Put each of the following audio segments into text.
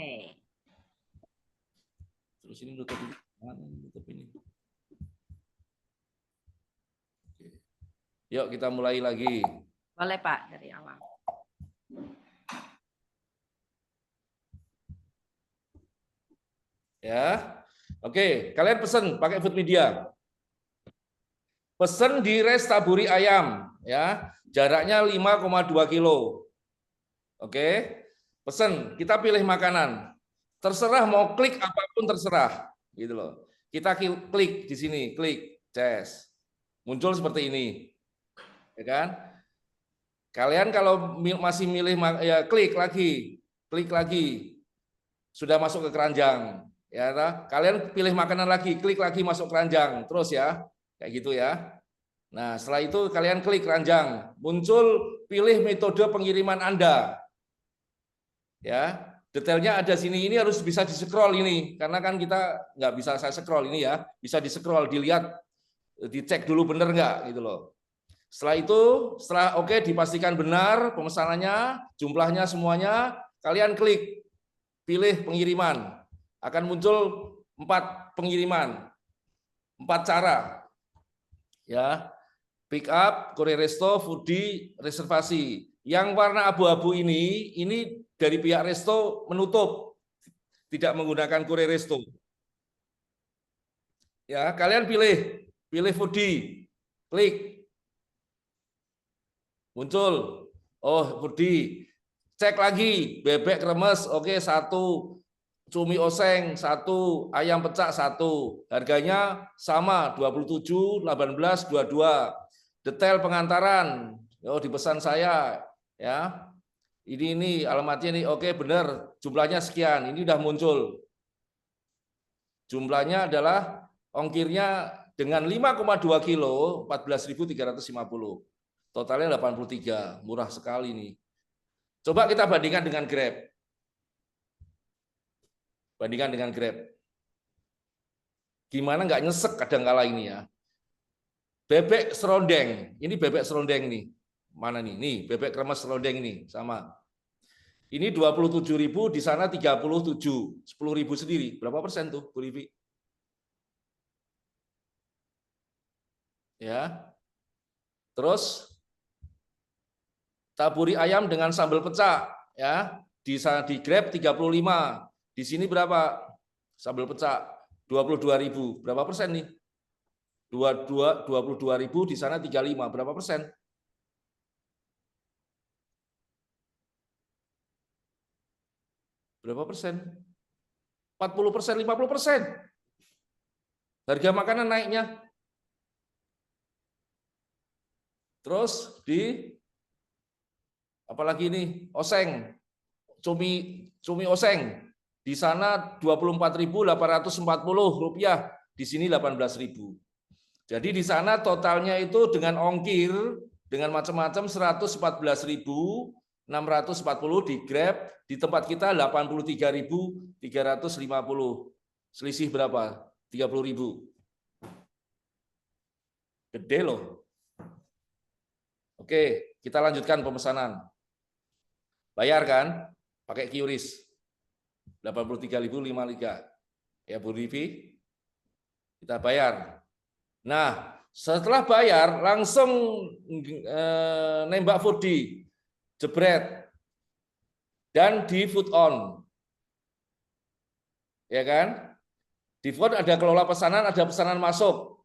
Oke. Terus ini nutup ini. Mana nutup ini? Oke. Yuk kita mulai lagi. Boleh Pak dari awal. Ya. Oke, kalian pesen pakai food media. Pesen di Restaburi ayam ya. Jaraknya 5,2 kilo. Oke. Pesen, kita pilih makanan. Terserah mau klik apapun terserah, gitu loh. Kita klik di sini, klik, ces. Muncul seperti ini. Ya kan? Kalian kalau masih milih ya klik lagi. Sudah masuk ke keranjang. Ya, kalian pilih makanan lagi, klik lagi masuk keranjang, terus ya, kayak gitu ya. Nah, setelah itu kalian klik keranjang, muncul pilih metode pengiriman Anda. Ya, detailnya ada sini. Ini harus bisa di scroll ini, karena kan kita nggak bisa saya scroll ini ya, bisa di scroll, dilihat, dicek dulu bener nggak gitu loh. Setelah itu, setelah oke dipastikan benar pemesanannya, jumlahnya semuanya, kalian klik pilih pengiriman. Akan muncul 4 pengiriman, 4 cara. Ya, pick up, courier resto, foodie, reservasi. Yang warna abu-abu ini dari pihak resto menutup, tidak menggunakan courier resto. Ya, kalian pilih foodie, klik, muncul. Oh, foodie. Cek lagi, bebek kremes, oke 1. Cumi oseng 1, ayam pecak 1. Harganya sama 27, 18, 22. Detail pengantaran, oh dipesan saya ya. Ini alamatnya ini oke benar, jumlahnya sekian. Ini udah muncul. Jumlahnya adalah ongkirnya dengan 5,2 kilo 14.350. Totalnya 83, murah sekali nih. Coba kita bandingkan dengan Grab. Bandingkan dengan Grab. Gimana nggak nyesek kadang-kala ini ya. Bebek serondeng, ini bebek serondeng nih. Mana nih? Nih, bebek kremes serondeng ini sama. Ini 27.000, di sana 37, 10.000 sendiri. Berapa persen tuh, Bu Rivi? Ya. Terus taburi ayam dengan sambal pecak ya. Di Grab 35. Di sini berapa? Sambal pecak 22.000. Berapa persen nih? 22.000 di sana 35. Berapa persen? Berapa persen? 40%, 50%. Harga makanan naiknya. Terus apalagi ini oseng, cumi oseng. Di sana Rp24.840, di sini 18.000. Jadi di sana totalnya itu dengan ongkir dengan macam-macam 114.640 di Grab, di tempat kita 83.350. Selisih berapa? 30.000. Gede loh. Oke, kita lanjutkan pemesanan. Bayar kan? Pakai QRIS. 83.053. Ya Bu Rivi, kita bayar. Nah, setelah bayar langsung nembak foodie, jebret, dan di food on. Ya kan? Di food ada kelola pesanan, ada pesanan masuk.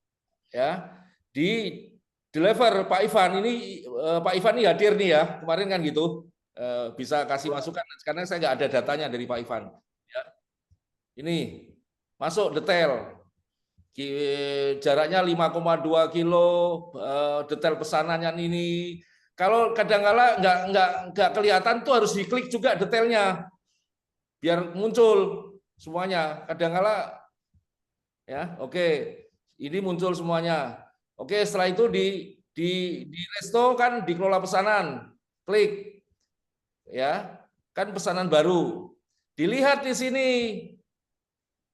Ya. Di deliver Pak Ivan ini, Pak Ivan ini hadir nih ya, kemarin kan gitu. Bisa kasih masukan karena saya nggak ada datanya dari Pak Ivan. Ya. Ini masuk detail. Jaraknya 5,2 kilo, detail pesanannya ini. Kalau kadang-kala nggak kelihatan tuh harus diklik juga detailnya biar muncul semuanya. Kadang-kala ya, oke. Ini muncul semuanya. Oke, setelah itu di resto kan dikelola pesanan. Klik. Ya. Kan pesanan baru. Dilihat di sini.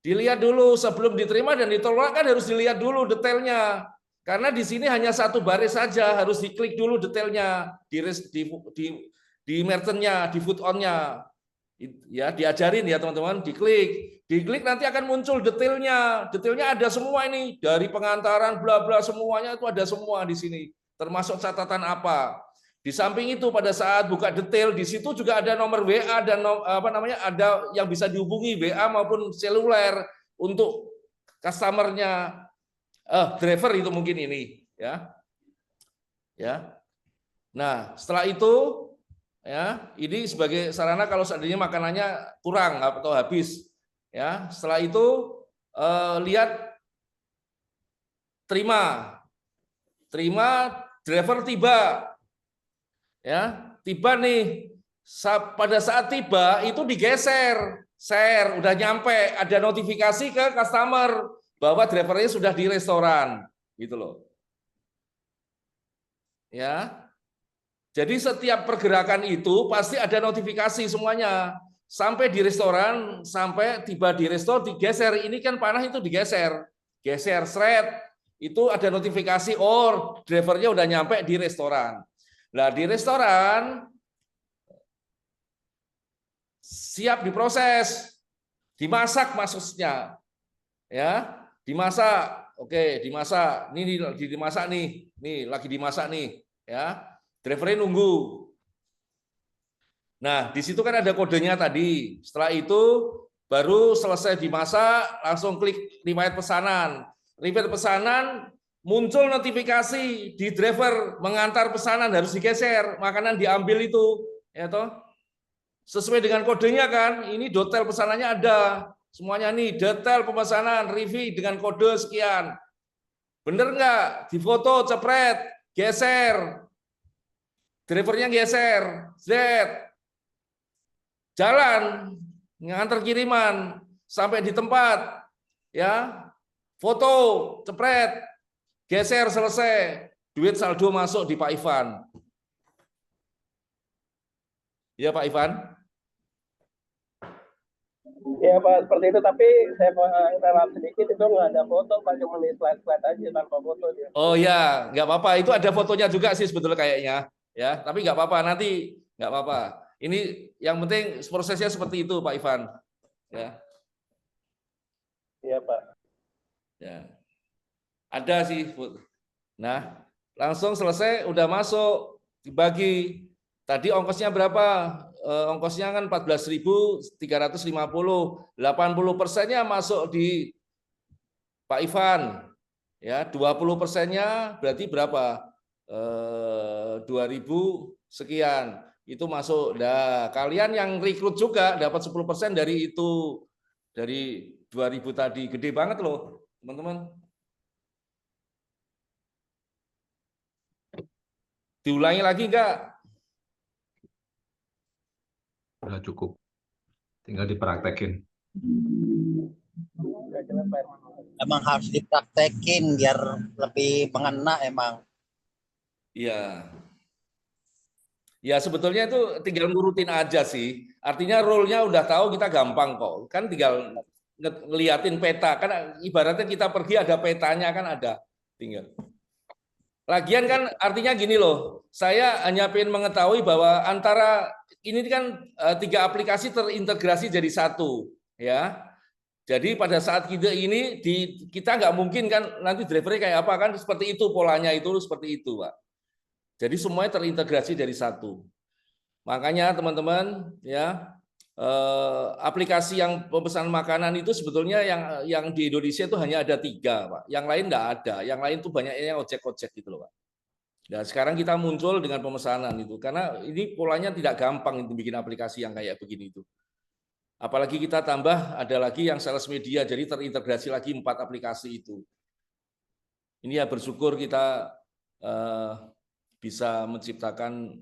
Dilihat dulu sebelum diterima dan ditolak kan harus dilihat dulu detailnya. Karena di sini hanya satu baris saja, harus diklik dulu detailnya di merchant-nya, di food on-nya. Ya, diajarin ya teman-teman, diklik nanti akan muncul detailnya ada semua ini, dari pengantaran bla bla semuanya itu ada semua di sini, termasuk catatan apa. Di samping itu pada saat buka detail di situ juga ada nomor WA dan ada yang bisa dihubungi WA maupun seluler untuk customernya, driver itu mungkin ini ya. Nah, setelah itu ya, ini sebagai sarana kalau seandainya makanannya kurang atau habis. Ya, setelah itu lihat terima driver tiba. Ya, tiba nih. Pada saat tiba itu digeser, share, udah nyampe, ada notifikasi ke customer bahwa drivernya sudah di restoran, gitu loh. Ya. Jadi setiap pergerakan itu pasti ada notifikasi semuanya. Sampai di restoran, sampai tiba di resto digeser. Ini kan panah itu digeser. Geser, seret. Itu ada notifikasi, oh drivernya udah nyampe di restoran. Nah di restoran, siap diproses. Dimasak maksudnya. Ya, dimasak. Oke, dimasak. Ini lagi dimasak nih. Nih, lagi dimasak nih. Ya. Drivernya nunggu. Nah, di situ kan ada kodenya tadi. Setelah itu baru selesai dimasak, langsung klik riwayat pesanan. Riwayat pesanan muncul notifikasi di driver mengantar pesanan harus digeser, makanan diambil itu, ya toh. Sesuai dengan kodenya kan. Ini detail pesanannya ada. Semuanya nih, detail pemesanan, review dengan kode sekian. Bener nggak? Difoto, cepret, geser. Drivernya geser, Z, jalan, ngantar kiriman, sampai di tempat, ya, foto, cepret, geser, selesai, duit saldo masuk di Pak Ivan. Ya Pak Ivan? Ya Pak, seperti itu, tapi saya relap sedikit, itu nggak ada foto Pak, cuma di slide-slide aja tanpa foto dia. Oh ya, nggak apa-apa, itu ada fotonya juga sih sebetulnya kayaknya. Ya, tapi nggak apa-apa, nanti nggak apa-apa. Ini yang penting prosesnya seperti itu, Pak Ivan. Ya. Iya, Pak. Ya. Ada sih. Nah, langsung selesai, udah masuk, dibagi. Tadi ongkosnya berapa? Ongkosnya kan 14.350. 80%-nya masuk di Pak Ivan. Ya, 20%-nya berarti berapa? 2.000 sekian itu masuk. Nah, kalian yang rekrut juga dapat 10% dari itu, dari 2.000 tadi. Gede banget loh, teman-teman. Diulangi lagi enggak? Udah cukup. Tinggal dipraktekin. Emang harus dipraktekin biar lebih mengena emang. Iya. Ya sebetulnya itu tinggal ngurutin aja sih. Artinya role-nya udah tahu, kita gampang kok. Kan tinggal ngeliatin peta. Kan ibaratnya kita pergi ada petanya kan ada. Tinggal. Lagian kan artinya gini loh. Saya hanya pengen mengetahui bahwa antara ini kan 3 aplikasi terintegrasi jadi satu, ya. Jadi pada saat kita ini kita nggak mungkin kan nanti drivernya kayak apa kan, seperti itu polanya, itu seperti itu, Pak. Jadi semuanya terintegrasi dari satu. Makanya teman-teman ya, aplikasi yang pemesanan makanan itu sebetulnya yang di Indonesia itu hanya ada 3, Pak. Yang lain enggak ada. Yang lain tuh banyaknya ojek-ojek gitu loh, Pak. Nah, sekarang kita muncul dengan pemesanan itu karena ini polanya tidak gampang itu bikin aplikasi yang kayak begini itu. Apalagi kita tambah ada lagi yang sales media, jadi terintegrasi lagi 4 aplikasi itu. Ini ya bersyukur kita bisa menciptakan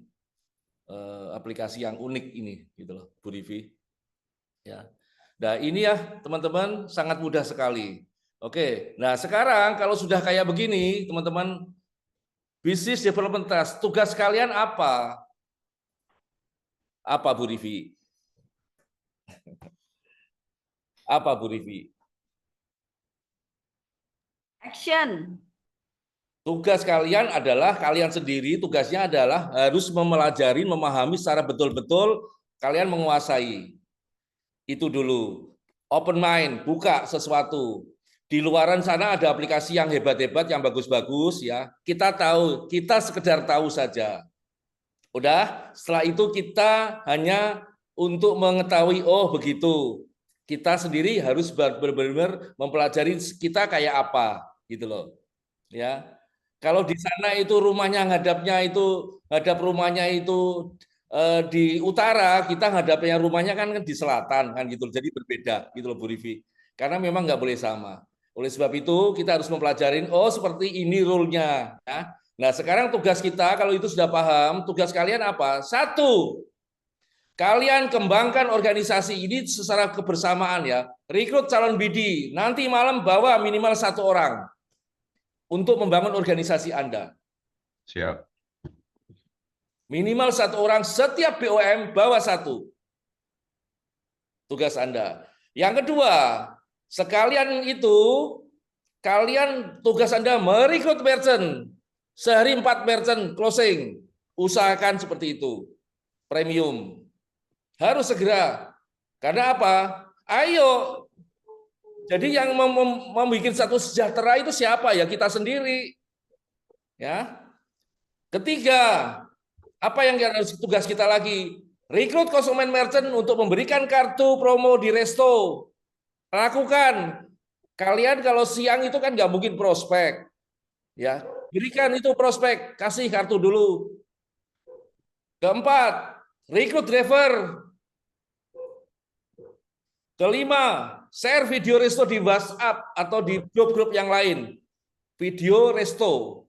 aplikasi yang unik ini, gitu loh, Bu Rivi. Ya. Nah ini ya teman-teman sangat mudah sekali. Oke, nah sekarang kalau sudah kayak begini, teman-teman, business development task, tugas kalian apa? Apa Bu Rivi? Apa Bu Rivi? Action. Tugas kalian adalah, kalian sendiri tugasnya adalah harus mempelajari, memahami secara betul-betul, kalian menguasai. Itu dulu. Open mind, buka sesuatu. Di luaran sana ada aplikasi yang hebat-hebat, yang bagus-bagus ya. Kita tahu, kita sekedar tahu saja. Udah, setelah itu kita hanya untuk mengetahui, oh begitu. Kita sendiri harus benar-benar mempelajari kita kayak apa, gitu loh. Ya. Kalau di sana itu rumahnya hadap rumahnya itu di utara, kita hadapnya rumahnya kan di selatan kan gitu. Jadi berbeda gitu loh Bu Rivi. Karena memang nggak boleh sama. Oleh sebab itu kita harus mempelajari, oh seperti ini rule-nya. Ya. Nah sekarang tugas kita kalau itu sudah paham, tugas kalian apa? Satu, kalian kembangkan organisasi ini secara kebersamaan ya. Rekrut calon BD, nanti malam bawa minimal 1 orang untuk membangun organisasi Anda. Siap. Minimal 1 orang, setiap BOM bawa 1. Tugas Anda. Yang kedua, sekalian itu, kalian tugas Anda merekrut merchant. Sehari 4 merchant closing. Usahakan seperti itu. Premium. Harus segera. Karena apa? Ayo. Jadi yang membuat satu sejahtera itu siapa? Ya kita sendiri. Ya. Ketiga, apa yang harus tugas kita lagi? Rekrut konsumen merchant untuk memberikan kartu promo di resto. Lakukan. Kalian kalau siang itu kan nggak mungkin prospek. Ya, berikan itu prospek, kasih kartu dulu. Keempat, rekrut driver. Kelima, share video resto di WhatsApp atau di grup-grup yang lain. Video resto.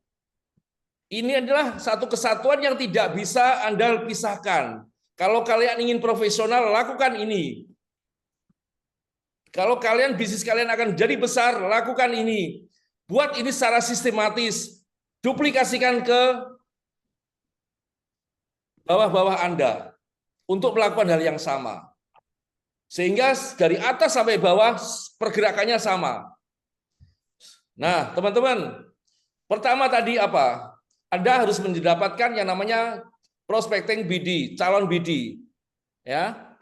Ini adalah satu kesatuan yang tidak bisa Anda pisahkan. Kalau kalian ingin profesional, lakukan ini. Kalau kalian bisnis kalian akan jadi besar, lakukan ini. Buat ini secara sistematis. Duplikasikan ke bawah-bawah Anda untuk melakukan hal yang sama. Sehingga dari atas sampai bawah pergerakannya sama. Nah, teman-teman, pertama tadi apa? Anda harus mendapatkan yang namanya prospecting BD, calon BD. Ya.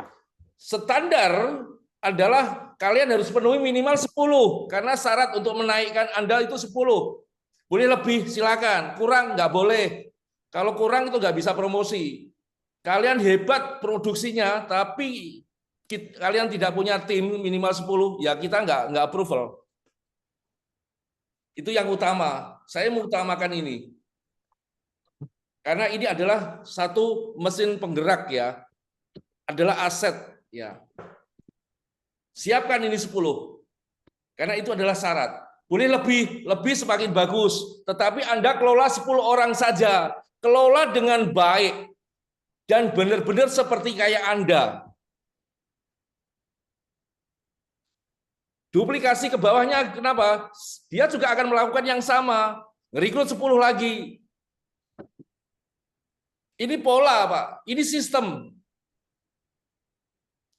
Standar adalah kalian harus penuhi minimal 10 karena syarat untuk menaikkan Anda itu 10. Boleh lebih silakan, kurang nggak boleh. Kalau kurang itu nggak bisa promosi. Kalian hebat produksinya, tapi kalian tidak punya tim minimal 10, ya kita nggak approval. Itu yang utama. Saya mengutamakan ini. Karena ini adalah satu mesin penggerak ya. Adalah aset ya. Siapkan ini 10. Karena itu adalah syarat. Boleh lebih semakin bagus. Tetapi Anda kelola 10 orang saja. Kelola dengan baik. Dan benar-benar seperti kayak Anda. Duplikasi ke bawahnya, kenapa? Dia juga akan melakukan yang sama. Ngerekrut 10 lagi. Ini pola, Pak. Ini sistem.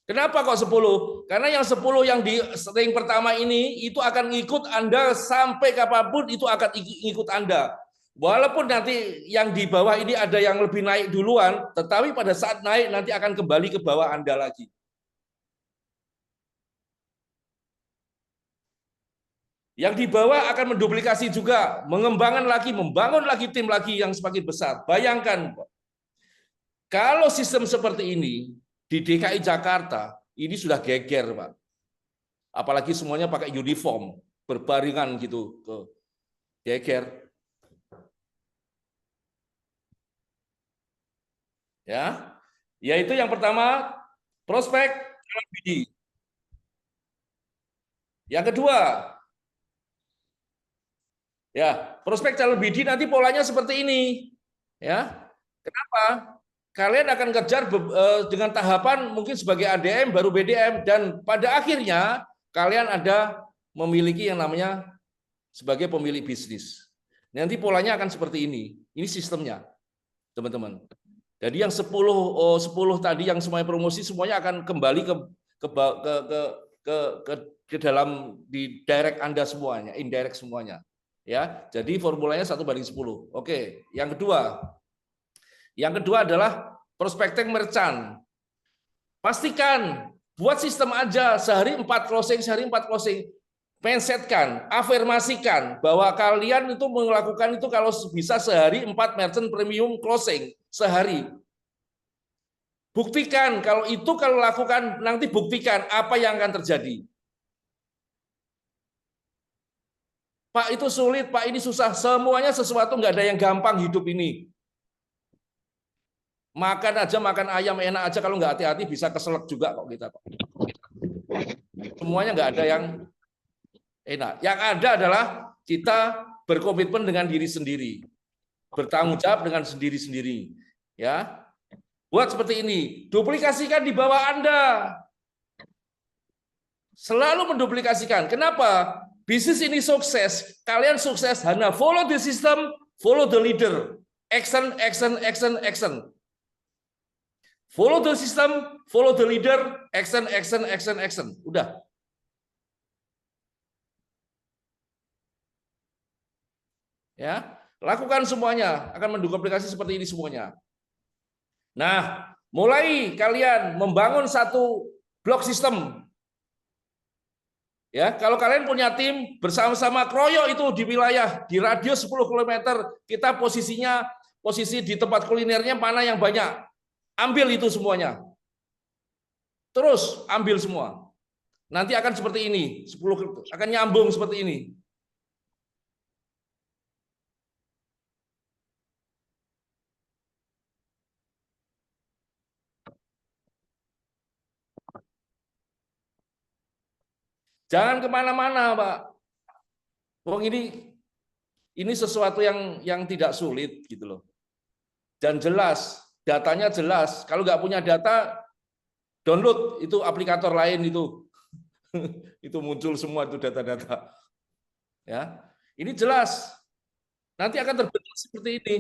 Kenapa kok 10? Karena yang 10 yang di string pertama ini, itu akan ngikut Anda sampai kapanpun itu akan ngikut Anda. Walaupun nanti yang di bawah ini ada yang lebih naik duluan, tetapi pada saat naik nanti akan kembali ke bawah Anda lagi. Yang di bawah akan menduplikasi juga, mengembangkan lagi, membangun lagi tim lagi yang semakin besar. Bayangkan, kalau sistem seperti ini di DKI Jakarta, ini sudah geger, Pak. Apalagi semuanya pakai uniform, berbaringan gitu, geger. Ya, yaitu yang pertama prospek calon BD. Yang kedua, ya, prospek calon BD nanti polanya seperti ini. Ya. Kenapa? Kalian akan kejar dengan tahapan mungkin sebagai ADM baru BDM dan pada akhirnya kalian ada memiliki yang namanya sebagai pemilik bisnis. Nanti polanya akan seperti ini. Ini sistemnya. Teman-teman. Jadi yang 10 tadi yang semuanya promosi semuanya akan kembali ke dalam di direct Anda semuanya, indirect semuanya. Ya, jadi formulanya 1:10. Oke, yang kedua adalah prospecting merchant. Pastikan Buat sistem aja, sehari 4 closing, sehari 4 closing. Mindsetkan, afirmasikan bahwa kalian itu melakukan itu kalau bisa sehari 4 merchant premium closing sehari. Buktikan kalau itu kalau lakukan nanti buktikan apa yang akan terjadi. Pak itu sulit, Pak ini susah. Semuanya sesuatu nggak ada yang gampang hidup ini. Makan aja makan ayam enak aja kalau nggak hati-hati bisa keselak juga kok kita. Semuanya nggak ada yang enak. Yang ada adalah kita berkomitmen dengan diri sendiri, bertanggung jawab dengan sendiri-sendiri. Ya, buat seperti ini, duplikasikan di bawah Anda. Selalu menduplikasikan. Kenapa? Bisnis ini sukses, kalian sukses hanya follow the system, follow the leader. Action, action, action, action. Follow the system, follow the leader, action, action, action, action. Udah. Ya, lakukan semuanya, akan menduplikasi seperti ini semuanya. Nah, mulai kalian membangun satu blok sistem. Ya, kalau kalian punya tim bersama-sama kroyo itu di wilayah di radius 10 km, kita posisi di tempat kulinernya mana yang banyak. Ambil itu semuanya. Terus ambil semua. Nanti akan seperti ini, 10 akan nyambung seperti ini. Jangan kemana-mana, Pak. Wong ini sesuatu yang tidak sulit gitu loh. Dan jelas, datanya jelas. Kalau nggak punya data, download itu aplikator lain itu. Itu muncul semua itu data-data. Ya, ini jelas. Nanti akan terbentuk seperti ini.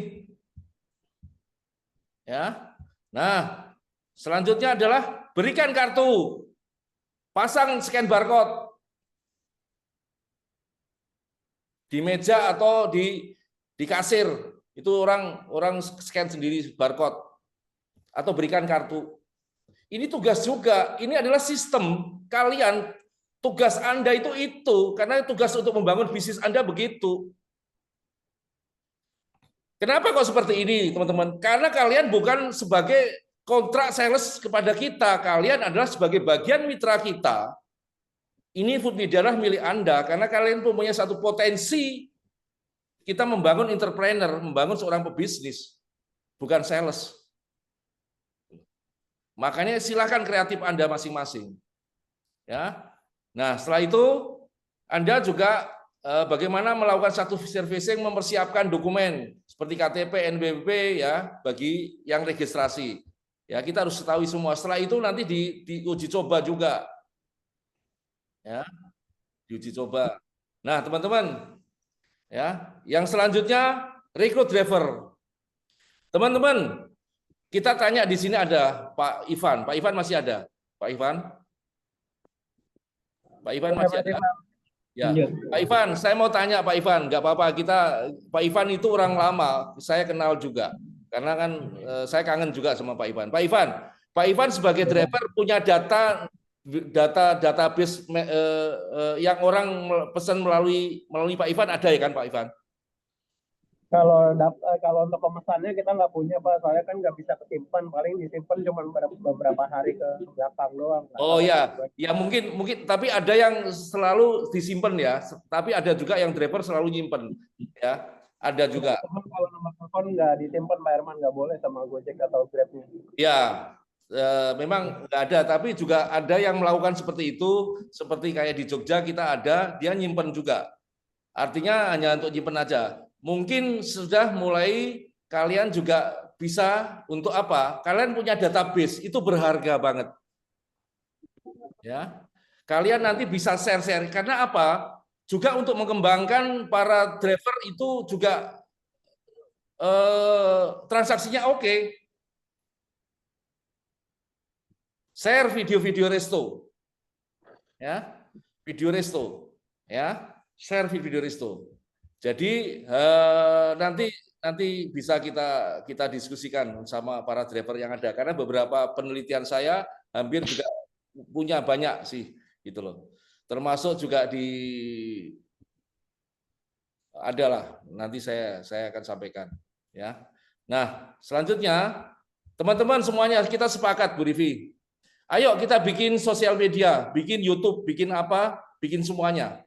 Ya. Nah, selanjutnya adalah berikan kartu. Pasang scan barcode di meja atau di kasir. Itu orang scan sendiri barcode atau berikan kartu. Ini tugas juga. Ini adalah sistem kalian. Tugas Anda itu karena tugas untuk membangun bisnis Anda begitu. Kenapa kok seperti ini, teman-teman? Karena kalian bukan sebagai kontrak sales kepada kita, kalian adalah sebagai bagian mitra kita. Ini Food Media milik Anda karena kalian punya satu potensi. Kita membangun entrepreneur, membangun seorang pebisnis, bukan sales. Makanya silakan kreatif Anda masing-masing. Ya. Nah, setelah itu Anda juga bagaimana melakukan satu servicing, mempersiapkan dokumen seperti KTP, NPWP ya bagi yang registrasi. Ya, kita harus ketahui semua. Setelah itu nanti diuji coba juga. Ya, diuji coba. Nah, teman-teman, ya, yang selanjutnya rekrut driver. Teman-teman, kita tanya di sini ada Pak Ivan. Pak Ivan masih ada? Pak Ivan? Pak Ivan masih ada? Ya, Pak Ivan, saya mau tanya Pak Ivan, nggak apa-apa Pak Ivan itu orang lama, saya kenal juga, karena kan saya kangen juga sama Pak Ivan. Pak Ivan sebagai driver punya database yang orang pesan melalui Pak Ivan ada ya kan Pak Ivan? Kalau untuk pemesannya kita nggak punya Pak, soalnya kan nggak bisa kesimpan, paling disimpan cuma beberapa hari ke belakang doang. Oh ya, ya mungkin tapi ada yang selalu disimpan ya, tapi ada juga yang driver selalu nyimpen ya, ada juga. Kalau nomor telepon nggak disimpan Pak Herman, nggak boleh sama Gojek atau Grab-nya. Ya, memang nggak ada, tapi juga ada yang melakukan seperti itu, seperti kayak di Jogja kita ada, dia nyimpen juga. Artinya hanya untuk nyimpen aja. Mungkin sudah mulai kalian juga bisa untuk apa? Kalian punya database, itu berharga banget. Ya. Kalian nanti bisa share-share karena apa? Juga untuk mengembangkan para driver itu juga transaksinya oke. Share video-video resto. Ya. Video resto, ya. Share video resto. Jadi nanti bisa kita diskusikan sama para driver yang ada karena beberapa penelitian saya hampir juga punya banyak sih gitu loh. Termasuk juga adalah nanti saya akan sampaikan ya. Nah, selanjutnya teman-teman semuanya kita sepakat Bu Rivi. Ayo kita bikin sosial media, bikin YouTube, bikin apa, bikin semuanya.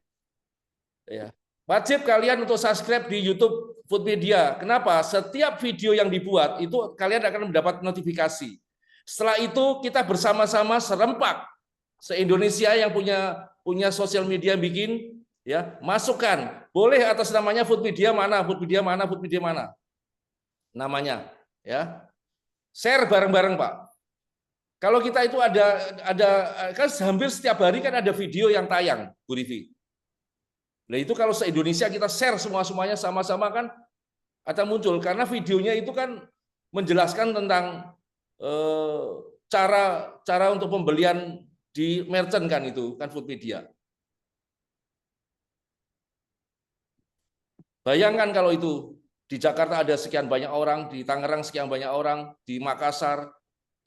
Ya. Wajib kalian untuk subscribe di YouTube Food Media. Kenapa? Setiap video yang dibuat itu kalian akan mendapat notifikasi. Setelah itu kita bersama-sama serempak se-Indonesia yang punya sosial media bikin ya, masukkan. Boleh atas namanya Food Media mana, Food Media mana, Food Media mana. Namanya ya. Share bareng-bareng, Pak. Kalau kita itu ada kan hampir setiap hari kan ada video yang tayang, Bu Rivi. Nah itu kalau se-Indonesia kita share semuanya sama-sama kan akan muncul karena videonya itu kan menjelaskan tentang cara untuk pembelian di merchant kan itu kan Food Media. Bayangkan kalau itu di Jakarta ada sekian banyak orang, di Tangerang sekian banyak orang, di Makassar,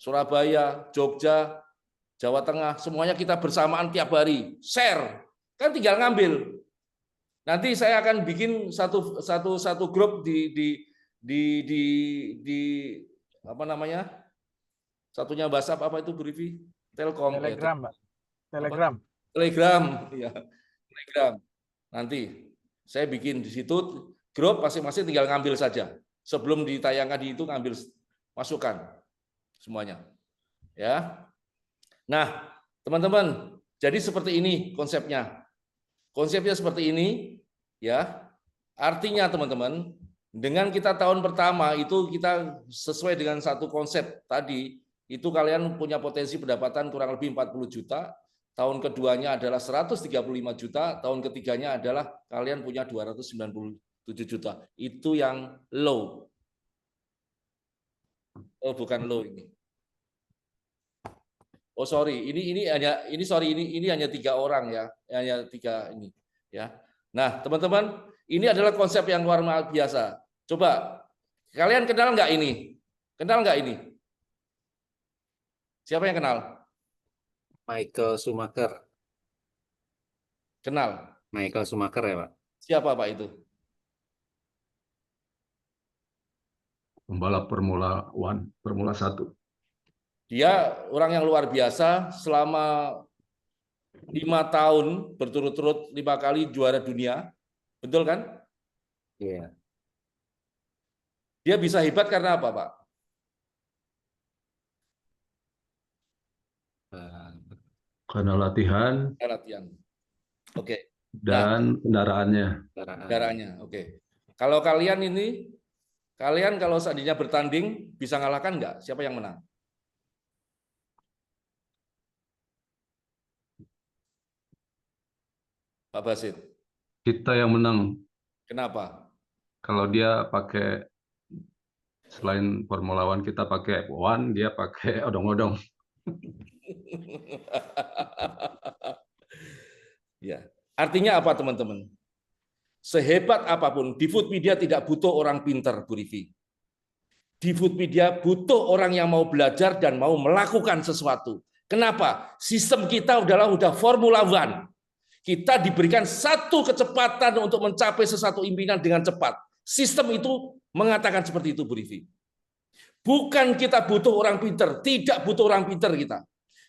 Surabaya, Jogja, Jawa Tengah, semuanya kita bersamaan tiap hari share, kan tinggal ngambil. Nanti saya akan bikin satu grup di apa namanya? Satunya WhatsApp apa itu Bu Rivi? Telkom. Telegram, Pak. Telegram. Telegram, ya. Telegram. Nanti saya bikin di situ grup masing-masing tinggal ngambil saja. Sebelum ditayangkan di itu ngambil masukan semuanya. Ya. Nah, teman-teman, jadi seperti ini konsepnya. Konsepnya seperti ini, ya. Artinya teman-teman, dengan kita tahun pertama itu kita sesuai dengan satu konsep tadi, itu kalian punya potensi pendapatan kurang lebih 40 juta, tahun keduanya adalah 135 juta, tahun ketiganya adalah kalian punya 297 juta. Itu yang low. Oh, bukan low ini. Oh sorry, ini hanya 3 orang ya, hanya 3 ini ya. Nah teman-teman, ini adalah konsep yang luar biasa. Coba kalian kenal nggak ini? Kenal nggak ini? Siapa yang kenal? Michael Schumacher. Kenal? Michael Schumacher ya, Pak? Siapa Pak itu? Pembalap Formula 1. Dia orang yang luar biasa, selama 5 tahun berturut-turut 5 kali juara dunia, betul kan? Iya. Dia bisa hebat karena apa, Pak? Karena latihan Latihan. Oke. dan kendaraannya. Kendaraannya. Oke. Kalau kalian kalau seandainya bertanding bisa ngalahkan nggak? Siapa yang menang? Pak Basit. Kita yang menang. Kenapa? Kalau dia pakai, selain Formula One kita pakai One, dia pakai odong-odong. Ya. Artinya apa teman-teman? Sehebat apapun, di Food Media tidak butuh orang pinter, Bu Rivi. Di Food Media butuh orang yang mau belajar dan mau melakukan sesuatu. Kenapa? Sistem kita udah Formula One. Kita diberikan satu kecepatan untuk mencapai sesuatu impian dengan cepat. Sistem itu mengatakan seperti itu, Bu Rivi. Bukan kita butuh orang pinter, tidak butuh orang pinter kita.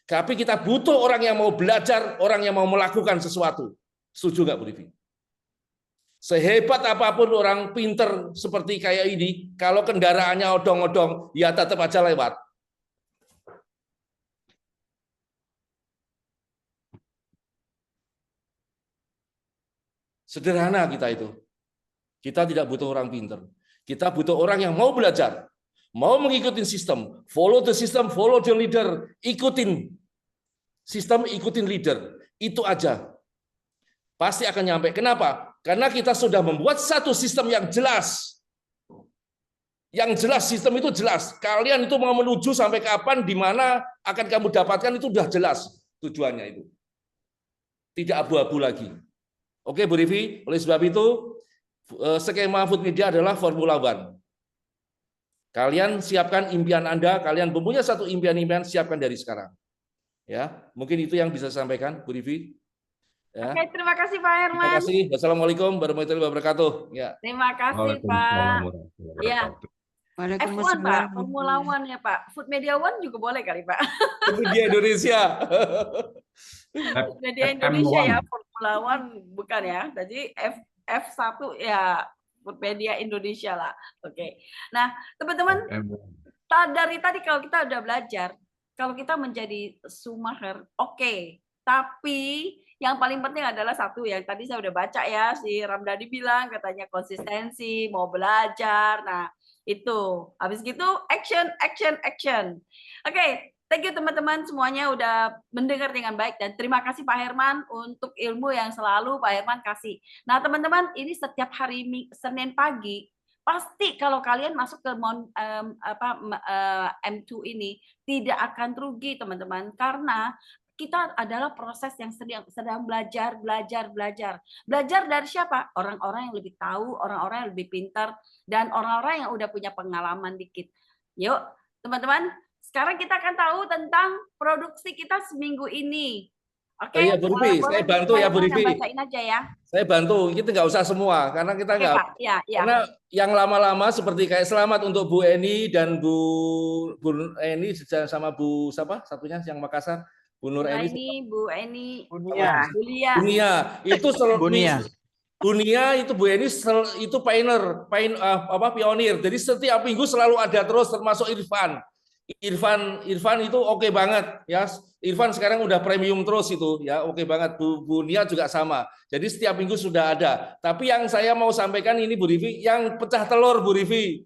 Tapi kita butuh orang yang mau belajar, orang yang mau melakukan sesuatu. Setuju nggak, Bu Rivi? Sehebat apapun orang pinter seperti kayak ini, kalau kendaraannya odong-odong, ya tetap aja lewat. Sederhana kita itu. Kita tidak butuh orang pinter. Kita butuh orang yang mau belajar, mau mengikuti sistem, follow the system, follow the leader, ikutin sistem, ikutin leader. Itu aja. Pasti akan nyampe. Kenapa? Karena kita sudah membuat satu sistem yang jelas. Yang jelas, sistem itu jelas. Kalian itu mau menuju sampai kapan, di mana akan kamu dapatkan, itu sudah jelas tujuannya itu. Tidak abu-abu lagi. Oke, Bu Rivi, oleh sebab itu, skema Food Media adalah Formula One. Kalian siapkan impian Anda, kalian mempunyai satu impian-impian, siapkan dari sekarang. Ya, mungkin itu yang bisa saya sampaikan, Bu Rivi. Ya. Oke, terima kasih Pak Terima Herman. kasih. Wassalamualaikum warahmatullahi wabarakatuh. Ya. Terima kasih Waalaikumsalam Pak. warahmatullahi Ya, wabarakatuh. F1 Pak, Waalaikumsalam. Formula One ya Pak. Food Media One juga boleh kali Pak. Itu dia Indonesia. Food Media Indonesia FM1. ya, Formula One bukan ya. Jadi F1 ya Food Media Indonesia lah. Oke. Nah, teman-teman, dari tadi kalau kita udah belajar, kalau kita menjadi Schumacher, oke. Tapi yang paling penting adalah satu yang tadi saya udah baca ya, si Ramdhani bilang katanya konsistensi, mau belajar. Nah, itu. Habis gitu action, action, action. Oke, thank you teman-teman semuanya udah mendengar dengan baik dan terima kasih Pak Herman untuk ilmu yang selalu Pak Herman kasih. Nah, teman-teman, ini setiap hari Senin pagi pasti kalau kalian masuk ke M2 ini tidak akan rugi teman-teman karena kita adalah proses yang sedang belajar. Belajar dari siapa? Orang-orang yang lebih tahu, orang-orang yang lebih pintar, dan orang-orang yang udah punya pengalaman dikit. Yuk, teman-teman, sekarang kita akan tahu tentang produksi kita seminggu ini. Oke, Iya, Bu Rivi, saya bantu ya, Bu Rivi. Bacain aja ya. Saya bantu, kita nggak usah semua, karena kita Oke, nggak. Pak. Ya. Karena yang lama-lama seperti kayak selamat untuk Bu Eni dan Bu Eni sama Bu siapa? Satunya yang Makassar. Bu Nur Eni, Bu Eni, Bunia. Bunia itu Bunia itu Bu Eni itu pionir. Jadi setiap minggu selalu ada terus, termasuk Irfan itu oke banget ya. Irfan sekarang udah premium terus itu ya, oke banget. Bu Nia juga sama. Jadi setiap minggu sudah ada. Tapi yang saya mau sampaikan ini Bu Rivi, yang pecah telur Bu Rivi.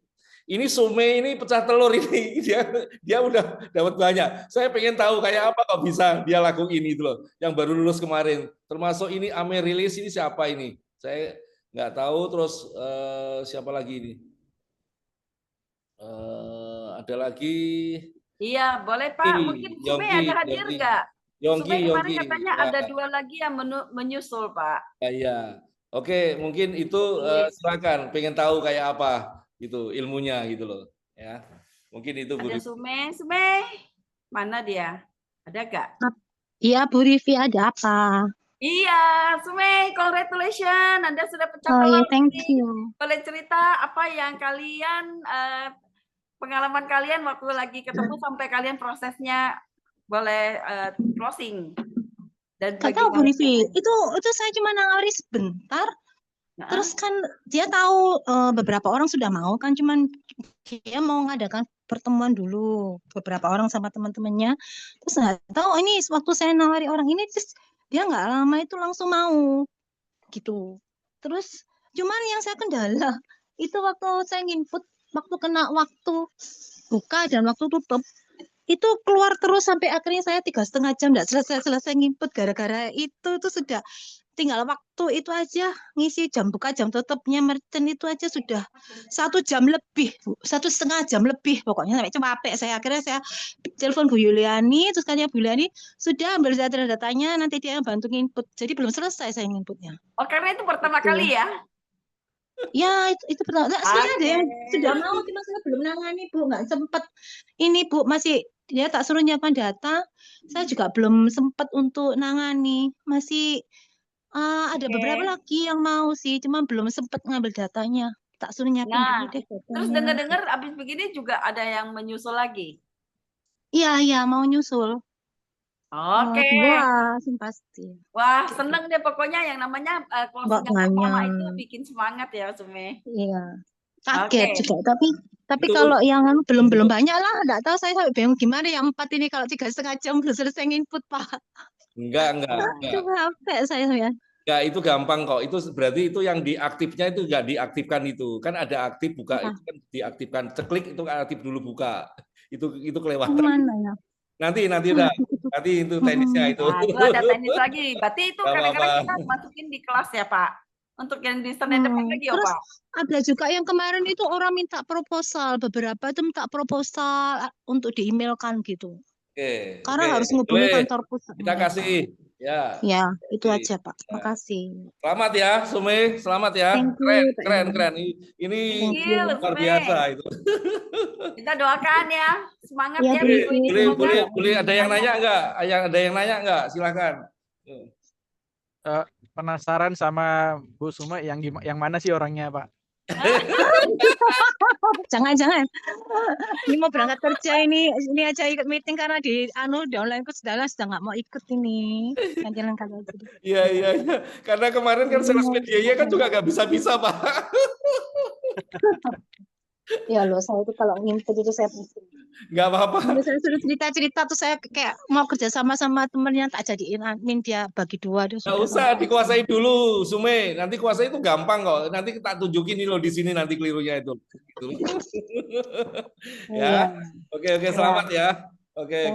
Ini Sume ini pecah telur ini dia udah dapat banyak. Saya pengen tahu kayak apa kok bisa dia lakuin ini itu loh. Yang baru lulus kemarin. Termasuk ini Amerilis ini siapa ini? Saya nggak tahu. Terus siapa lagi ini? Ada lagi. Iya, boleh Pak. Mungkin Sume ada hadir nggak? Sume kemarin katanya ada 2 lagi yang menyusul Pak. Iya. Oke, mungkin itu silakan. Pengen tahu kayak apa? Gitu ilmunya gitu loh ya, mungkin itu Bu Ada Rivi. Sume mana dia, ada gak? Iya Bu Rivi, ada apa? Iya Sume, congratulations, Anda sudah pecah Oh telur. ya, thank you. Boleh cerita apa yang kalian pengalaman kalian waktu lagi ketemu sampai kalian prosesnya boleh closing. Dan Gak tahu Bu Rivi, itu saya cuma nawari sebentar. Terus kan dia tahu beberapa orang sudah mau kan, cuman dia mau ngadakan pertemuan dulu beberapa orang sama teman-temannya. Terus nggak tahu ini waktu saya nawari orang ini, terus dia nggak lama itu langsung mau gitu. Terus cuman yang saya kendala itu waktu saya nginput, waktu kena waktu buka dan waktu tutup itu keluar terus sampai akhirnya saya 3,5 jam nggak selesai nginput gara-gara itu sudah tinggal waktu itu aja ngisi jam buka jam tutupnya merchant itu aja sudah 1 jam lebih, 1,5 jam lebih pokoknya sampai capek saya. Akhirnya saya telepon Bu Yuliani, terus katanya Bu Yuliani sudah ambil data-datanya, nanti dia yang bantu nginput. Jadi belum selesai saya nginputnya. Oh karena itu pertama kali ya? Ya itu pertama. Sebenarnya ada yang sudah mau, cuma saya belum nangani Bu, nggak sempat. Ini Bu masih dia tak suruh nyiapkan data, saya juga belum sempat untuk nangani, masih ada beberapa lagi yang mau sih, cuma belum sempat ngambil datanya. Tak suruh nyiapin dulu deh datanya. Terus dengar-dengar abis begini juga ada yang menyusul lagi? Iya, mau nyusul. Oke. 2 pasti. Wah, seneng deh pokoknya yang namanya closing pertama itu bikin semangat ya, Sume. Iya. Kaget juga, tapi kalau yang belum banyak lah, enggak tahu saya sampai bingung gimana yang 4 ini kalau 3,5 jam belum selesai input, Pak. Enggak. Capek saya ya. Enggak, itu gampang kok. Itu berarti itu yang diaktifnya itu enggak diaktifkan itu. Kan ada aktif buka itu kan diaktifkan. Ceklik itu aktif dulu buka. Itu kelewatan. Mana ya? Nanti udah. Nanti itu teknisnya itu. Nah, itu ada teknis lagi. Berarti itu kadang-kadang kita masukin di kelas ya, Pak. Untuk yang di Senin depan lagi ya, Terus Pak. ada juga yang kemarin itu orang minta proposal, beberapa itu minta proposal untuk di-emailkan gitu. Oke. Karena harus ngubungi kantor pusat. Kita Ya. Ya, itu Oke. aja Pak. Ya. Makasih. Selamat ya, Sume. Selamat ya. Thank you, Keren, Pak keren, Iwan. keren. Ini Thank Thank you. you, luar Sume. biasa itu. Kita doakan ya. Semangat Ya, ya thank minggu you. ini. Boleh, Semoga boleh, boleh. Ada yang banyak. nanya nggak? Ada yang nanya nggak? Silakan. Penasaran sama Bu Sume yang mana sih orangnya, Pak? Jangan-jangan. Ini mau berangkat kerja ini aja ikut meeting karena di online kok sudah nggak mau ikut ini. Jalan kali aja. Iya, iya, iya. Karena kemarin kan sales medianya kan juga nggak bisa-bisa, Pak. Ya loh, saya itu kalau ngimpet itu saya pusing. Nggak apa-apa. Kalau saya suruh cerita-cerita tuh saya kayak mau kerja sama temennya tak jadiin admin, dia bagi dua dia Nggak sudah. usah dikuasai dulu, Sume. Nanti kuasai itu gampang kok. Nanti kita tunjukin nih loh di sini nanti kelirunya itu. Gitu. Ya. Oke, selamat ya. Oke.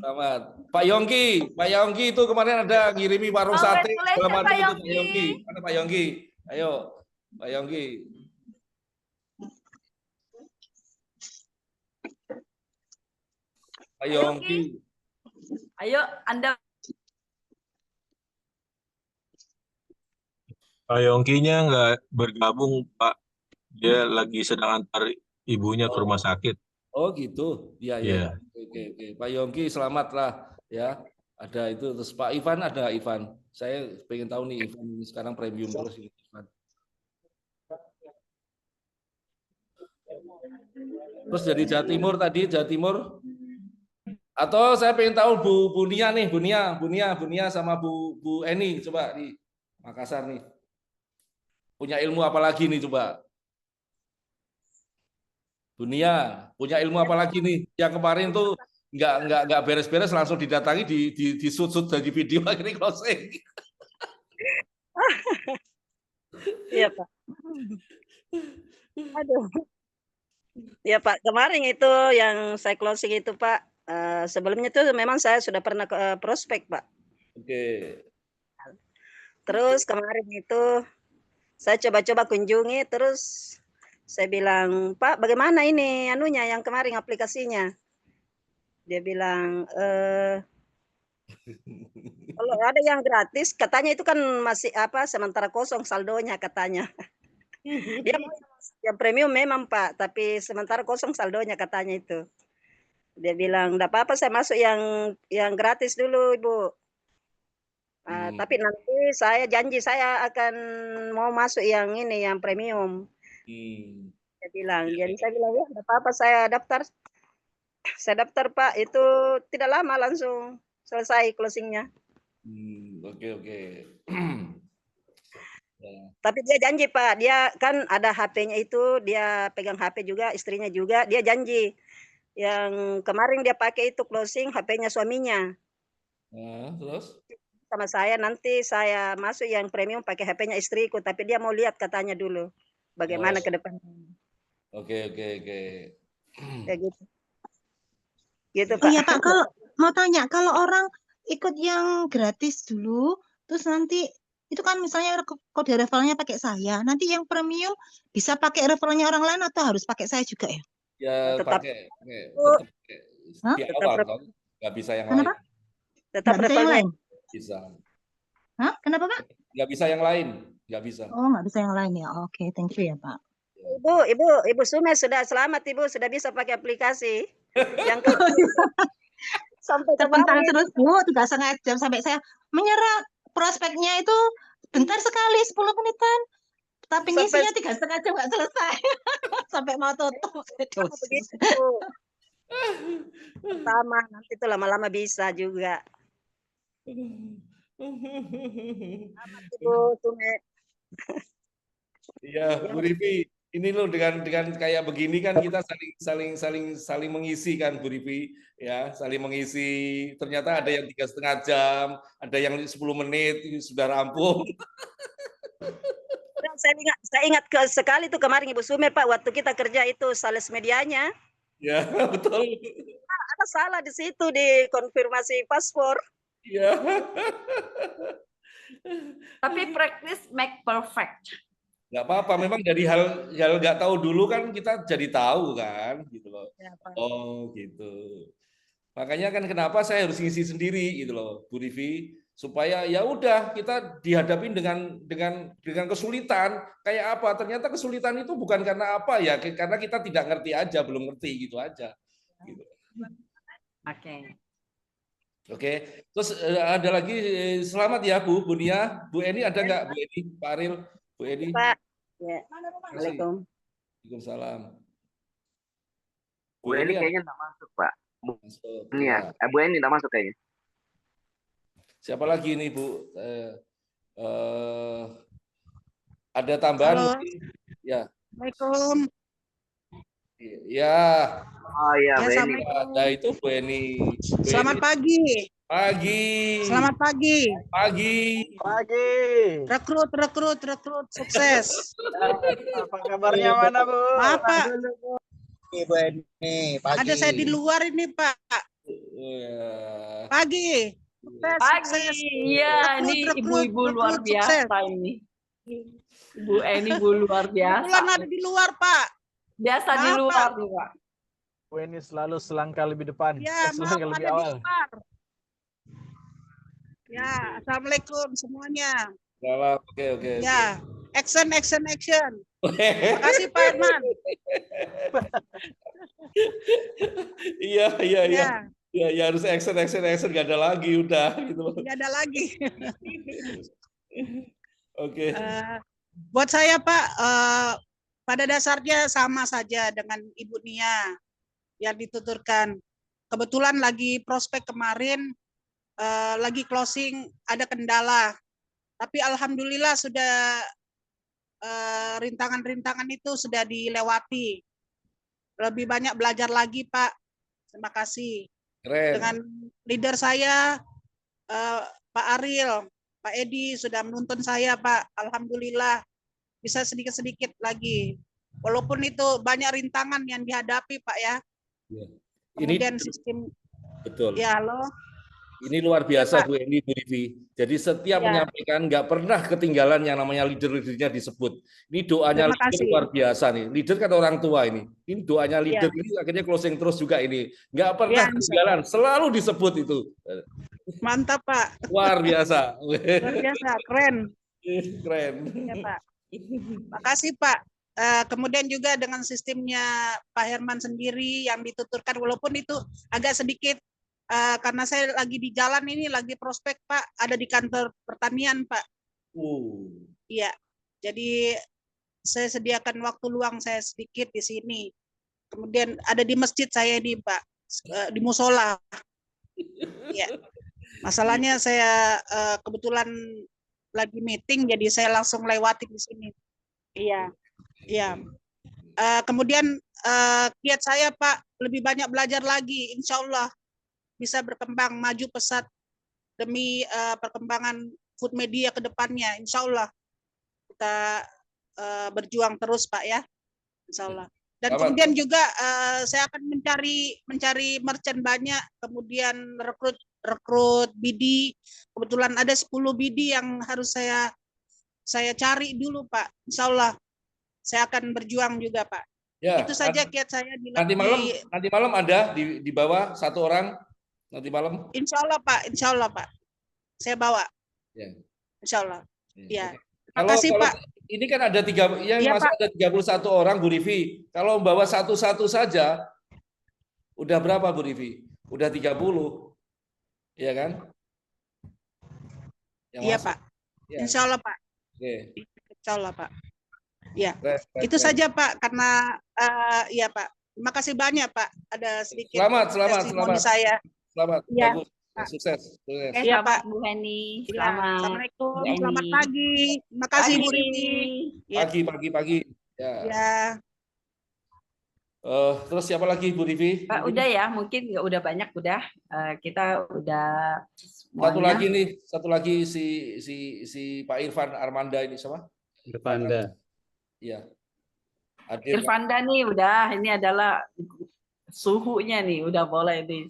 Selamat. Pak Yongki itu kemarin ada ngirimi warung sate. Selamat Pak itu Pak Yongki. Yongki. Mana Pak Yongki? Ayo, Pak Yongki. Pak Yongki. Ayo, Anda. Pak Yongkinya nggak bergabung, Pak. Dia lagi sedang antar ibunya ke rumah sakit. Oh gitu, iya. Oke. Pak Yongki selamat lah ya. Ada itu terus Pak Ivan ada Ivan. Saya pengen tahu nih Ivan ini sekarang premium terus ini Ivan. Terus dari Jawa Timur tadi Jawa Timur. Atau saya pengen tahu Bu Nia nih, Bu Nia sama Bu Eni coba di Makassar nih. Punya ilmu apa lagi nih coba? Dunia punya ilmu apa lagi nih? Yang kemarin tuh nggak beres-beres langsung didatangi di shoot dari video akhirnya closing. Iya Pak. Aduh. Ya Pak, kemarin itu yang saya closing itu Pak. Sebelumnya itu memang saya sudah pernah ke prospek Pak. Oke. Terus kemarin itu saya coba-coba kunjungi, terus saya bilang, Pak, bagaimana ini anunya yang kemarin aplikasinya? Dia bilang, kalau ada yang gratis, katanya itu kan masih sementara kosong saldonya katanya. Dia mau yang premium memang Pak, tapi sementara kosong saldonya katanya itu. Dia bilang, enggak apa-apa saya masuk yang gratis dulu Ibu. Tapi nanti saya janji saya akan mau masuk yang ini, yang premium. Saya bilang, jadi saya bilang ya enggak apa-apa saya daftar. Saya daftar Pak, itu tidak lama langsung selesai closingnya. Oke. Tapi dia janji Pak, dia kan ada HP-nya itu, dia pegang HP juga, istrinya juga, dia janji. Yang kemarin dia pakai itu closing HP-nya suaminya. Terus? Sama saya nanti saya masuk yang premium pakai HP-nya istriku, tapi dia mau lihat katanya dulu bagaimana ke depan. Oke. Ya gitu. Gitu Pak. Oh iya Pak, kalau mau tanya, kalau orang ikut yang gratis dulu, terus nanti itu kan misalnya kode referralnya pakai saya, nanti yang premium bisa pakai referralnya orang lain atau harus pakai saya juga ya? Ya pakai di awal dong, nggak bisa yang lain. Tetap referralnya. Bisa. Hah? Kenapa Pak? Nggak bisa yang lain, nggak bisa. Oh nggak bisa yang lain ya. Oke, thank you ya Pak. Ibu Sume sudah selamat Ibu, sudah bisa pakai aplikasi. Yang sampai sebentar terus Bu, 3,5 jam sampai saya menyerah. Prospeknya itu bentar sekali, 10 menitan. Tapi ngisinya 3,5 jam nggak selesai. Sampai mau tutup. Begitu. Pertama, nanti itu lama-lama bisa juga. Ibu Sume. Iya, Bu Rivi. Ini loh dengan kayak begini kan kita saling mengisi kan Bu Rivi, ya saling mengisi. Ternyata ada yang 3,5 jam, ada yang 10 menit sudah rampung. Saya ingat sekali tuh kemarin Ibu Sume Pak, waktu kita kerja itu sales medianya. Ya betul. Ada salah di situ di konfirmasi paspor. Iya. Tapi practice make perfect. Nggak apa-apa, memang dari hal nggak tahu dulu kan kita jadi tahu kan, gitu loh. Ya, oh gitu. Makanya kan kenapa saya harus ngisi sendiri gitu loh, Bu Rivi. supaya ya udah kita dihadapin dengan kesulitan kayak apa, ternyata kesulitan itu bukan karena apa ya, karena kita tidak ngerti aja, belum ngerti gitu aja gitu. Oke, terus ada lagi, selamat ya Bu Nia, Bu Eni ada nggak? Bu Eni, Pak Aril, Bu Eni. Pak. Ya. Assalamualaikum. Waalaikumsalam. Bu Eni kayaknya nggak masuk, Pak. Masuk, Ini ya, Bu Eni nggak masuk kayaknya. Siapa lagi nih Bu? Ada tambahan? Halo. Ya. Assalamualaikum. Ya. Oh iya, Bu Eni. Assalamualaikum. Ada itu Bu Eni. Selamat pagi. Pagi. Selamat pagi. Pagi. Pagi. Rekrut sukses. Apa kabarnya mana, Bu? Maaf, Pak. Ibu Eni, pagi. Ada saya di luar ini, Pak. Pagi. Sukses, Pagi, sukses. iya, ini ibu-ibu luar biasa ini. Ibu Eni ibu luar biasa. Kebetulan ada di luar, Pak. Biasa di Maaf, luar, Pak. nih, Pak. Bu Eni selalu selangkah lebih depan. Ya, maaf Selangkah lebih ada di awal. luar. Ya, assalamualaikum semuanya. Salam. Oke. Ya, action. Terima kasih Pak Herman. Iya. Ya. Ya harus action, nggak ada lagi udah gitu loh. Tidak ada lagi. Oke. Buat saya Pak, pada dasarnya sama saja dengan Ibu Nia yang dituturkan. Kebetulan lagi prospek kemarin, lagi closing ada kendala. Tapi alhamdulillah sudah rintangan-rintangan itu sudah dilewati. Lebih banyak belajar lagi Pak. Terima kasih. Keren. Dengan leader saya, Pak Aril, Pak Edi sudah menuntun saya Pak. Alhamdulillah bisa sedikit-sedikit lagi. Walaupun itu banyak rintangan yang dihadapi Pak ya. Kemudian sistem. Betul. Ya, halo. Ini luar biasa Ya, Bu Eni, Bu Rivi. Jadi setiap Ya. menyampaikan nggak pernah ketinggalan yang namanya leader-leadernya disebut. Ini doanya Terima leader kasih. luar biasa nih. Leader kan orang tua ini. Ini doanya leader Ya. ini akhirnya closing terus juga ini. Nggak pernah Ya. ketinggalan, selalu disebut itu. Mantap Pak. Luar biasa. Luar biasa, keren. Keren. Ya Pak. Makasih Pak. Kemudian juga dengan sistemnya Pak Herman sendiri yang dituturkan, walaupun itu agak sedikit karena saya lagi di jalan ini, lagi prospek Pak, ada di kantor pertanian Pak. Iya, jadi saya sediakan waktu luang saya sedikit di sini. Kemudian ada di masjid saya ini Pak, di musola. Ya, masalahnya saya kebetulan lagi meeting, jadi saya langsung lewati di sini. Iya. Kemudian kiat saya Pak, lebih banyak belajar lagi, insya Allah bisa berkembang maju pesat demi perkembangan food media ke depannya, insya Allah kita berjuang terus Pak ya, insya Allah. Dan kemudian juga saya akan mencari merchant banyak, kemudian rekrut BD. Kebetulan ada 10 BD yang harus saya cari dulu Pak, insya Allah saya akan berjuang juga Pak. Ya, itu saja kiat saya di nanti malam ada di bawah satu orang nanti malam. Insya Allah Pak, saya bawa. Ya. Insya Allah. Ya. Terima Kalau kasih Pak. Ini kan ada Iya, masuk Pak. ada 31 orang Bu Rivi. Kalau membawa satu-satu saja, udah berapa Bu Rivi? Udah 30, iya kan? Iya Pak. Ya. Insya Allah Pak. Oke. Insya Allah Pak. Ya. Itu saja Pak. Karena ya Pak. Terima kasih banyak Pak. Ada sedikit testimoni saya. Selamat. Ya. Bagus. Sukses. Iya Pak. Bu Heni. Ya. Selamat. Assalamualaikum. Bu Heni. Selamat pagi. Terima kasih Bu Rini. Ya. Pagi. Ya. Ya. Terus siapa lagi Bu Rivi? Pak, udah ya, mungkin nggak udah banyak udah. Kita udah semuanya. Satu lagi si Pak Irfan Armanda ini sama? Irfanda. Iya. Irfanda nih udah, ini adalah suhunya nih, udah boleh nih.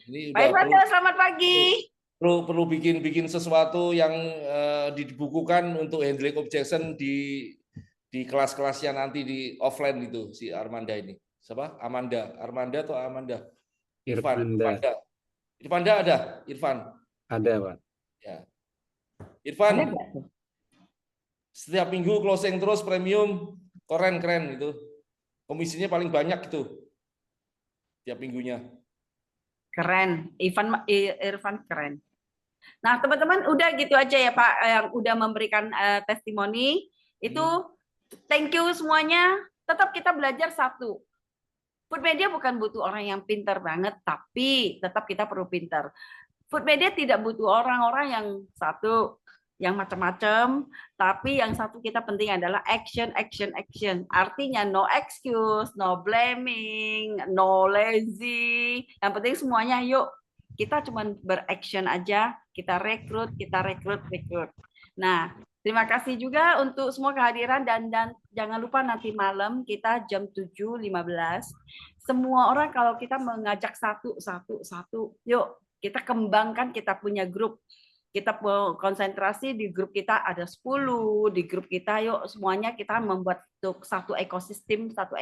Ini Pak Irfanda, selamat pagi. Perlu bikin sesuatu yang dibukukan untuk handling objection di kelas-kelasnya nanti di offline itu si Armanda ini. Siapa? Armanda atau Amanda? Irfanda. Irfanda ada? Irfan? Ada Pak. Ya. Ada Irfan, nggak tuh? setiap minggu closing terus premium, keren itu. Komisinya paling banyak itu tiap minggunya. Keren, Irfan keren. Nah, teman-teman udah gitu aja ya Pak yang udah memberikan testimoni. Itu thank you semuanya. Tetap kita belajar satu. Food media bukan butuh orang yang pintar banget, tapi tetap kita perlu pintar. Food media tidak butuh orang-orang yang satu yang macam-macam, tapi yang satu kita penting adalah action. Artinya no excuse, no blaming, no lazy. Yang penting semuanya yuk kita cuman beraction aja, kita rekrut. Nah, terima kasih juga untuk semua kehadiran dan jangan lupa nanti malam kita jam 7.15. Semua orang kalau kita mengajak satu, yuk kita kembangkan kita punya grup. Kita konsentrasi di grup kita ada 10, di grup kita yuk semuanya kita membuat satu ekosistem 10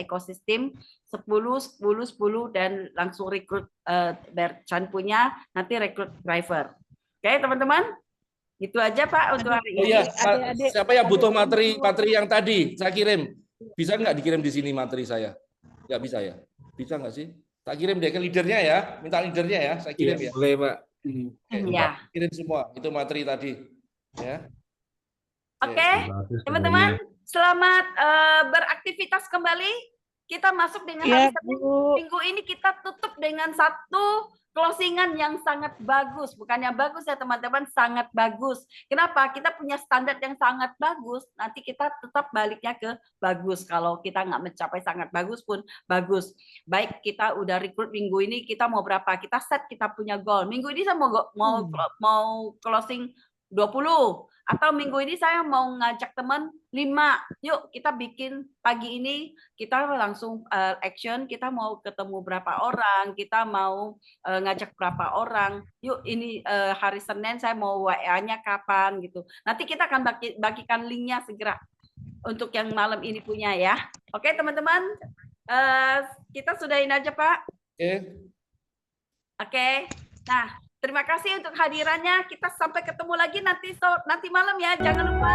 dan langsung rekrut Berchan punya nanti rekrut driver. Oke, teman-teman? Gitu aja Pak untuk hari ini. Oh iya, siapa yang butuh materi yang tadi saya kirim? Bisa nggak dikirim di sini materi saya? Nggak bisa ya? Bisa nggak sih? Tak kirim deh ke leadernya ya, minta leadernya ya, saya kirim ya. Boleh Pak. Ya. Kirim semua itu materi tadi. Ya. Oke, teman-teman, selamat beraktivitas kembali. Kita masuk dengan hari Senin. Minggu ini kita tutup dengan satu closingan yang sangat bagus. Bukannya bagus ya teman-teman, sangat bagus. Kenapa? Kita punya standar yang sangat bagus, nanti kita tetap baliknya ke bagus. Kalau kita nggak mencapai sangat bagus pun bagus. Baik, kita udah rekrut minggu ini, kita mau berapa? Kita set, kita punya goal. Minggu ini saya mau closing 20. Atau minggu ini saya mau ngajak teman 5. Yuk kita bikin pagi ini, kita langsung action, kita mau ketemu berapa orang, kita mau ngajak berapa orang. Yuk ini hari Senin saya mau WA-nya kapan gitu. Nanti kita akan bagikan linknya segera untuk yang malam ini punya ya. Oke teman-teman, kita sudahin aja Pak. Oke. Nah, terima kasih untuk hadirannya. Kita sampai ketemu lagi nanti malam ya. Jangan lupa.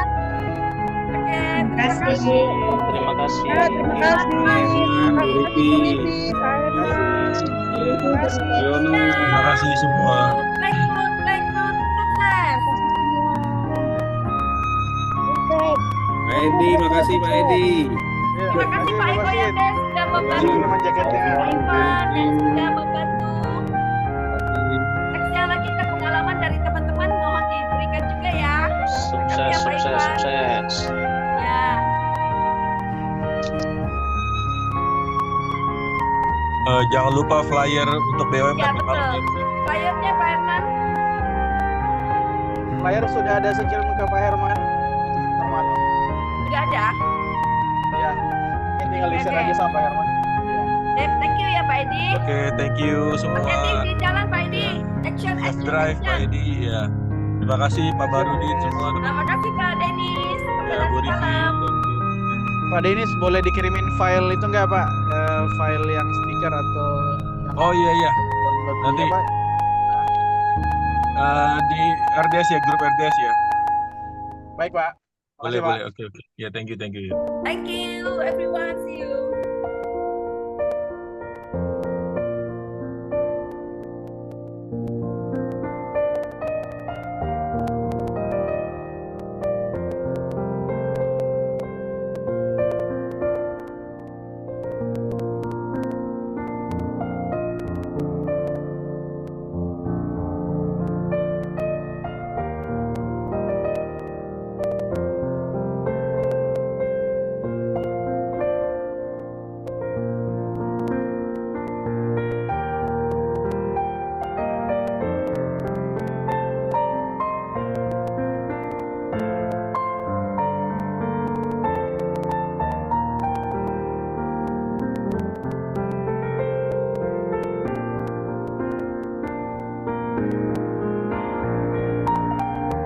Oke, terima kasih. Terima kasih. Terima kasih semua. Rekrut, sukses. Pak Edi, makasih Pak Edi. Terima kasih Pak Eko ya guys sudah membantu. Pak Ivan yang sudah membantu. Nextnya lagi ke pengalaman dari teman-teman mohon diberikan juga ya. Sukses. Ya. Jangan lupa flyer untuk BUMN Ya malam betul. ini. Flyernya Pak Herman. Flyer sudah ada sekirim ke Pak Herman. Sudah ada. Ya. Ini tinggal di-share aja sama Pak Herman. Thank you ya Pak Edi. Oke, thank you semua. Hati-hati di jalan Pak Edi. Action. Drive Pak Edi ya. Terima kasih Pak Barudin semua. Terima kasih Kak Denis. Ya, Bu Riki. Pak Denis boleh dikirimin file itu nggak Pak? File yang stiker atau yang Oh iya. Nanti Pak? di RDS ya, grup RDS ya. Baik Pak. Boleh, Makasih, Pak. boleh. Oke. Ya, thank you. Thank you everyone. See you.